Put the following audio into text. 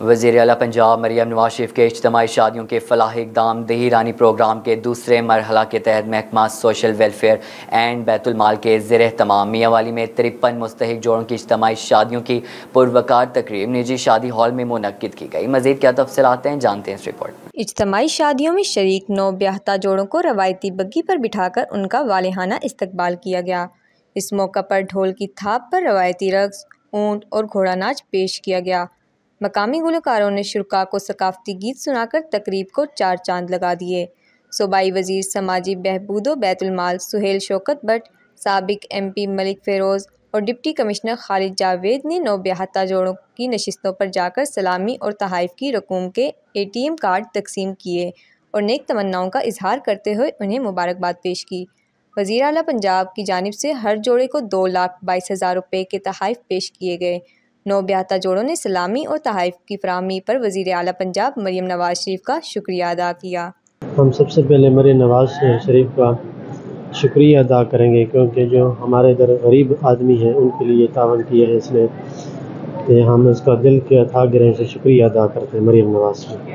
وزیر اعلیٰ پنجاب مریم نواز شریف کے اجتماعی شادیوں کے فلاحی اقدام دہی رانی پروگرام کے دوسرے مرحلہ کے تحت محکمہ سوشل ویلفیئر اینڈ بیت المال کے زیر اہتمام میاں والی میں 53 مستحق جوڑوں کی اجتماعی شادیوں کی پروقار تقریب نجی شادی ہال میں منعقد کی گئی۔ مزید کیا تفصیلات ہیں، جانتے ہیں اس رپورٹ میں۔ اجتماعی شادیوں میں شریک نو بیاہتا جوڑوں کو روایتی بگی پر بٹھا کر ان کا والہانہ استقبال کیا گیا۔ اس موقع پر ڈھول کی تھاپ پر روایتی رقص، اونٹ اور گھوڑا ناچ پیش کیا گیا۔ مقامی گلوکاروں نے شرکاء کو ثقافتی گیت سنا کر تقریب کو چار چاند لگا دیے۔ صوبائی وزیر سماجی بہبود و بیت المال سہیل شوکت بٹ، سابق ایم پی ملک فیروز اور ڈپٹی کمشنر خالد جاوید نے نو بیاہتا جوڑوں کی نشستوں پر جا کر سلامی اور تحائف کی رقوم کے ATM کارڈ تقسیم کیے اور نیک تمناؤں کا اظہار کرتے ہوئے انہیں مبارکباد پیش کی۔ وزیر اعلیٰ پنجاب کی جانب سے ہر جوڑے کو 2,22,000 روپے کے تحائف پیش کیے گئے۔ نو بیاہتا جوڑوں نے سلامی اور تحائف کی فراہمی پر وزیر اعلیٰ پنجاب مریم نواز شریف کا شکریہ ادا کیا۔ ہم سب سے پہلے مریم نواز شریف کا شکریہ ادا کریں گے، کیونکہ جو ہمارے ادھر غریب آدمی ہیں ان کے لیے تعاون کیا ہے اس نے، ہم اس کا دل کے اتھاہ گرہ سے شکریہ ادا کرتے ہیں مریم نواز سے۔